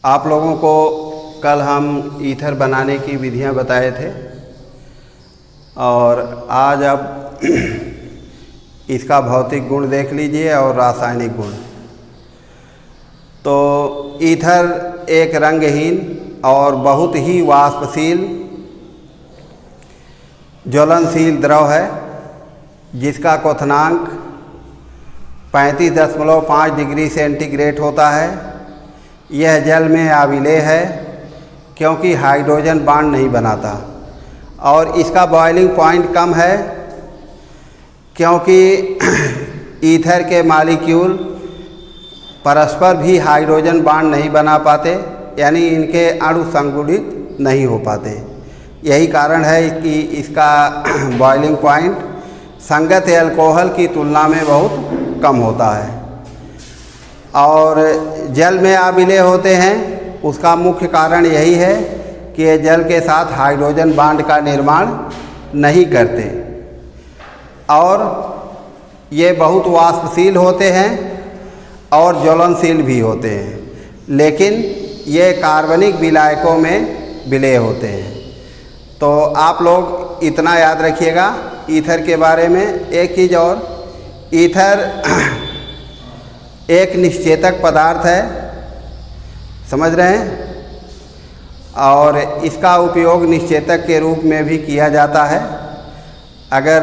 आप लोगों को कल हम ईथर बनाने की विधियां बताए थे और आज अब इसका भौतिक गुण देख लीजिए और रासायनिक गुण। तो ईथर एक रंगहीन और बहुत ही वाष्पशील ज्वलनशील द्रव है जिसका क्वथनांक 35.5 डिग्री सेंटीग्रेड होता है। यह जल में अविलेय है क्योंकि हाइड्रोजन बांड नहीं बनाता और इसका बॉइलिंग पॉइंट कम है क्योंकि ईथर के मॉलिक्यूल परस्पर भी हाइड्रोजन बांड नहीं बना पाते, यानी इनके अणु संगुणित नहीं हो पाते। यही कारण है कि इसका बॉइलिंग पॉइंट संगत अल्कोहल की तुलना में बहुत कम होता है। और जल में अविलेय होते हैं, उसका मुख्य कारण यही है कि ये जल के साथ हाइड्रोजन बांड का निर्माण नहीं करते और ये बहुत वाष्पशील होते हैं और ज्वलनशील भी होते हैं, लेकिन ये कार्बनिक विलायकों में विलेय होते हैं। तो आप लोग इतना याद रखिएगा ईथर के बारे में। एक चीज़ और, ईथर एक निश्चेतक पदार्थ है, समझ रहे हैं, और इसका उपयोग निश्चेतक के रूप में भी किया जाता है। अगर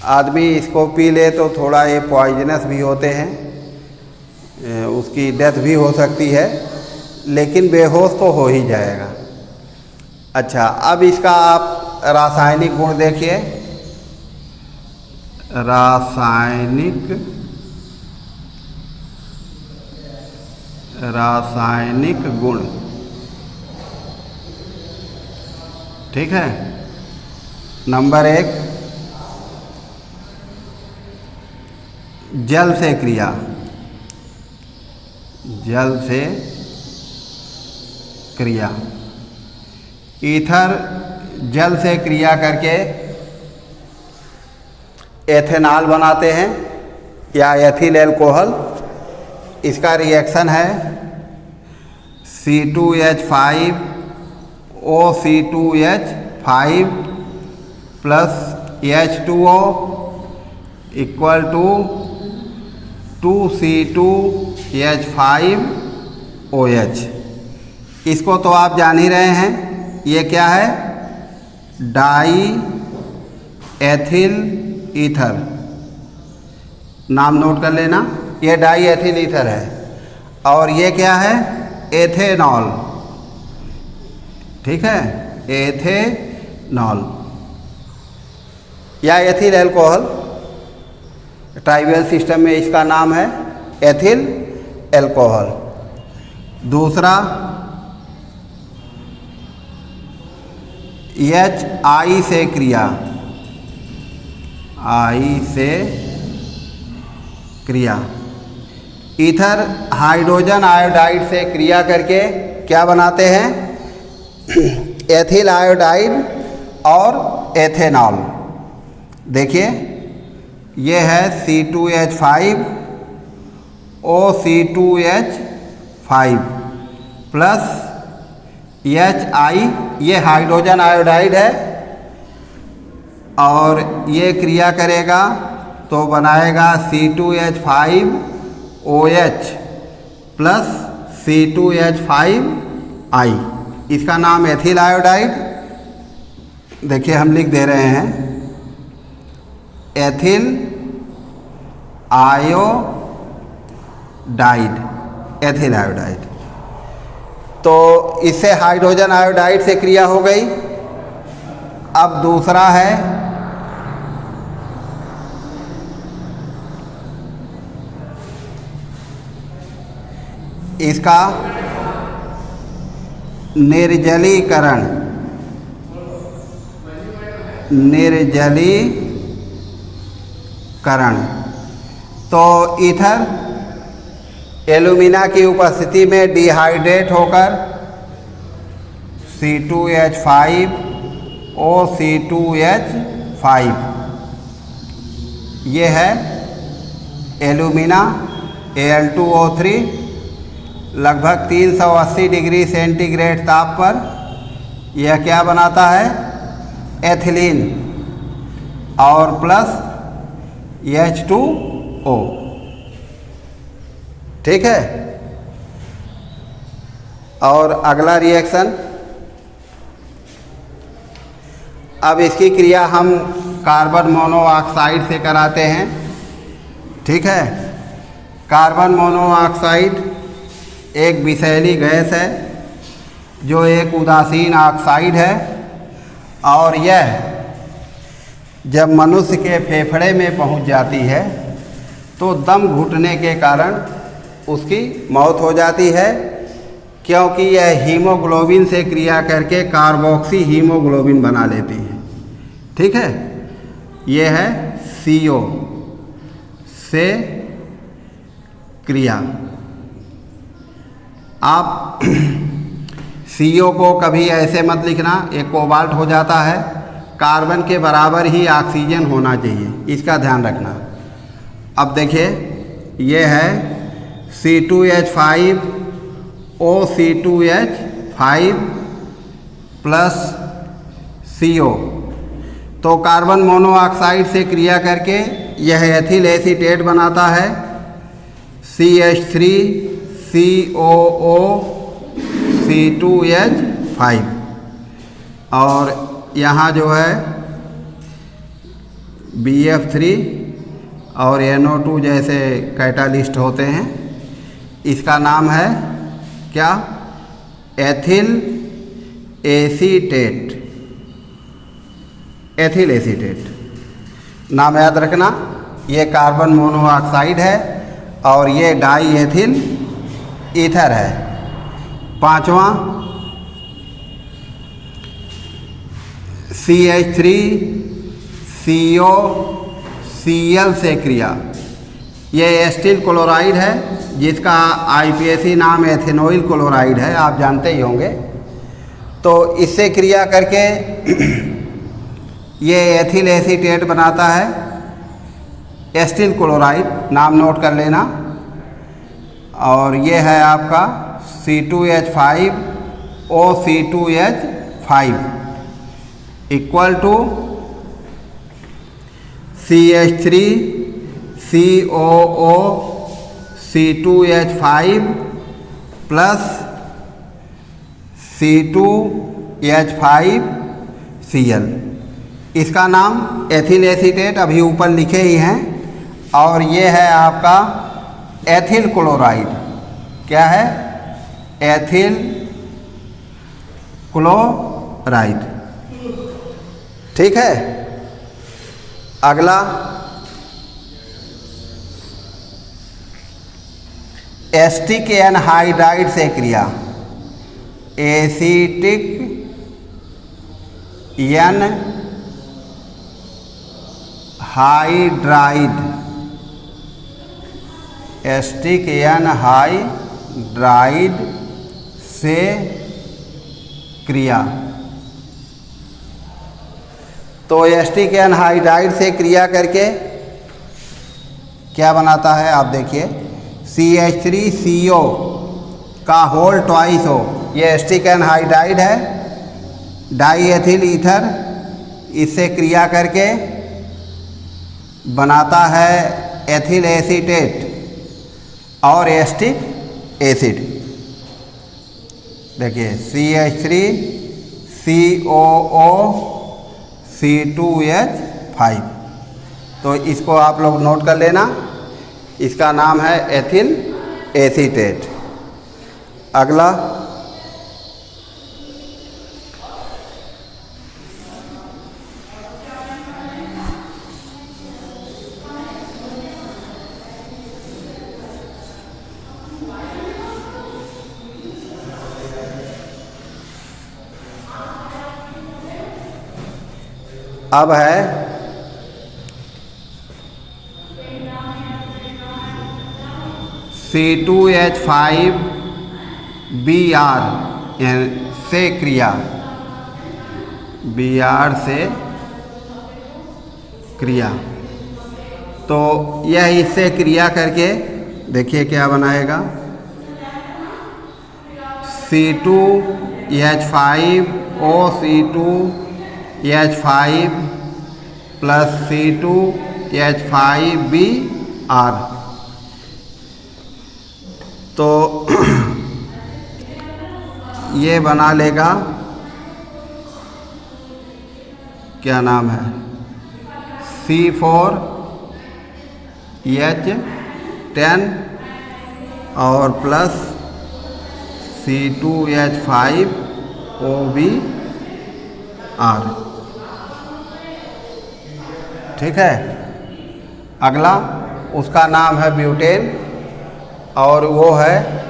आदमी इसको पी ले तो थोड़ा ये पॉइजनस भी होते हैं, उसकी डेथ भी हो सकती है, लेकिन बेहोश तो हो ही जाएगा। अच्छा, अब इसका आप रासायनिक गुण देखिए। रासायनिक गुण, ठीक है। नंबर 1, जल से क्रिया। जल से क्रिया, ईथर जल से क्रिया करके एथेनॉल बनाते हैं या एथिल अल्कोहल। इसका रिएक्शन है C2H5OC2H5 plus H2O equal to 2C2H5OH। इसको तो आप जान ही रहे हैं, ये क्या है? Die ethyl ether. नाम नोट कर लेना, ये डाई एथिल ईथर है। और ये क्या है? एथेनॉल, ठीक है, एथेनॉल या एथिल अल्कोहल। ट्राइबल सिस्टम में इसका नाम है एथिल अल्कोहल। दूसरा, HI से क्रिया। I से क्रिया, ईथर हाइड्रोजन आयोडाइड से क्रिया करके क्या बनाते हैं? एथिल आयोडाइड और एथेनॉल। देखिए, ये है C2H5OC2H5 प्लस HI, ये हाइड्रोजन आयोडाइड है और ये क्रिया करेगा तो बनाएगा C2H5OH प्लस C2H5I। इसका नाम एथिल आयोडाइड। देखिए, हम लिख दे रहे हैं एथिल आयोडाइड, एथिल आयोडाइड। तो इससे हाइड्रोजन आयोडाइड से क्रिया हो गई। अब दूसरा है इसका निर्जलीकरण। निर्जलीकरण, तो ईथर एल्यूमिना की उपस्थिति में डिहाइड्रेट होकर C2H5OC2H5, ये है एल्यूमिना Al2O3 लगभग 380 डिग्री सेंटीग्रेड ताप पर यह क्या बनाता है, एथिलीन और प्लस H2O। ठीक है। और अगला रिएक्शन, अब इसकी क्रिया हम कार्बन मोनोऑक्साइड से कराते हैं। ठीक है। कार्बन मोनोऑक्साइड एक विषैली गैस है जो एक उदासीन ऑक्साइड है और यह जब मनुष्य के फेफड़े में पहुंच जाती है तो दम घुटने के कारण उसकी मौत हो जाती है, क्योंकि यह हीमोग्लोबिन से क्रिया करके कार्बोक्सी हीमोग्लोबिन बना लेती है। ठीक है। यह है CO से क्रिया। आप CO को कभी ऐसे मत लिखना, एक कोबाल्ट हो जाता है, कार्बन के बराबर ही ऑक्सीजन होना चाहिए, इसका ध्यान रखना। अब देखिए ये है C2H5 OC2H5 प्लस CO। तो कार्बन मोनोऑक्साइड से क्रिया करके यह एथिल एसीटेट बनाता है, CH3COO C2H5 और यहाँ जो है BF3 और NO2 जैसे कैटालिस्ट होते हैं। इसका नाम है क्या, एथिल एसीटेट। एथिल एसीटेट नाम याद रखना। ये कार्बन मोनोऑक्साइड है और ये डाई एथिल ईथर है। पांचवा CH3COCl से क्रिया, ये एस्टिल क्लोराइड है जिसका IPAC नाम एथेनॉइल क्लोराइड है, आप जानते ही होंगे। तो इससे क्रिया करके ये एथिल एसीटेट बनाता है, एस्टिल क्लोराइड नाम नोट कर लेना। और ये है आपका C2H5 OC2H5 equal to CH3COO C2H5 plus C2H5Cl। इसका नाम एथिल एसीटेट अभी ऊपर लिखे ही हैं। और ये है आपका एथिल क्लोराइड। क्या है, एथिल क्लोराइड। ठीक है। अगला एसिटिक एनहाइड्राइड से क्रिया, एसिटिक एनहाइड्राइड, एसिटिक एनहाइड्राइड से क्रिया। तो एसिटिक एनहाइड्राइड से क्रिया करके क्या बनाता है, आप देखिए CH3CO का होल ट्वाइस हो, ये एसिटिक एनहाइड्राइड है, डाई एथिल ईथर, इससे क्रिया करके बनाता है एथिल एसीटेट और एसिटिक एसिड। देखिए CH3COO C2H5। तो इसको आप लोग नोट कर लेना, इसका नाम है एथिल एसीटेट। अगला अब है C2H5Br से क्रिया, Br से क्रिया। तो यह इससे क्रिया करके देखिए क्या बनाएगा, C2H5OC2H5 प्लस C2H5Br। तो ये बना लेगा, क्या नाम है, C4H10 और प्लस C2H5OBr। ठीक है। अगला उसका नाम है ब्यूटेन और वो है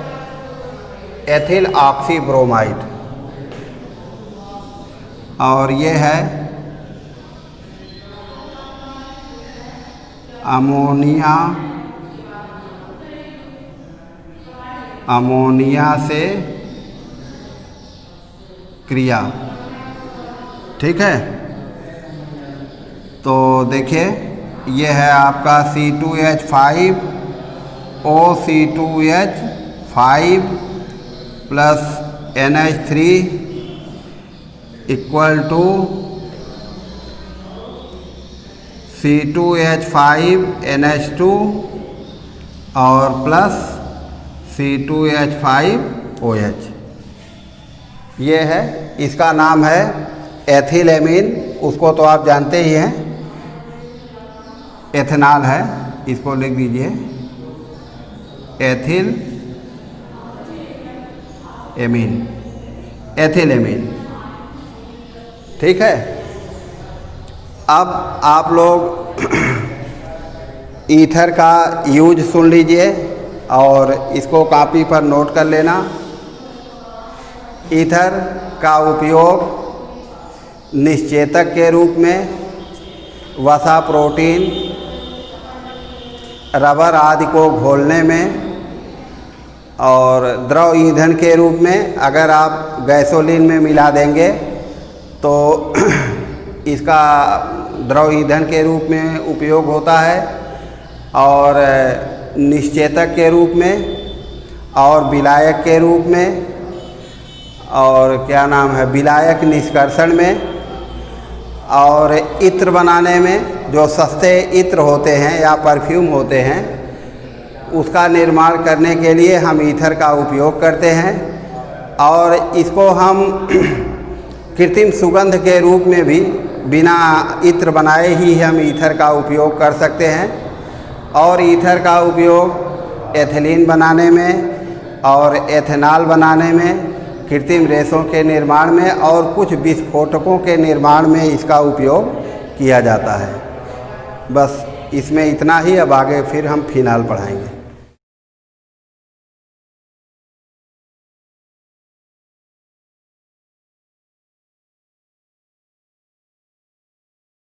एथिल ऑक्सी ब्रोमाइड, और ये है अमोनिया से क्रिया। ठीक है। तो देखिए ये है आपका C2H5OC2H5 plus NH3 equal to C2H5NH2 और प्लस C2H5OH। ये है, इसका नाम है एथिल एमीन, उसको तो आप जानते ही हैं, एथेनॉल है, इसको लिख दीजिए एथिल एमीन, एथिल एमीन। ठीक है। अब आप लोग ईथर का यूज सुन लीजिए और इसको कॉपी पर नोट कर लेना। ईथर का उपयोग निश्चेतक के रूप में, वसा, प्रोटीन, रबर आदि को घोलने में, और द्रव ईंधन के रूप में अगर आप गैसोलीन में मिला देंगे तो इसका द्रव ईंधन के रूप में उपयोग होता है, और निश्चेतक के रूप में, और विलायक के रूप में, और क्या नाम है, विलायक निष्कर्षण में, और इत्र बनाने में, जो सस्ते इत्र होते हैं या परफ्यूम होते हैं उसका निर्माण करने के लिए हम ईथर का उपयोग करते हैं। और इसको हम कृत्रिम सुगंध के रूप में भी बिना इत्र बनाए ही हम ईथर का उपयोग कर सकते हैं। और ईथर का उपयोग एथिलीन बनाने में और एथेनॉल बनाने में, कृत्रिम रेशों के निर्माण में और कुछ विस्फोटकों के निर्माण में इसका उपयोग किया जाता है। बस इसमें इतना ही। अब आगे फिर हम फिनाल पढ़ाएंगे।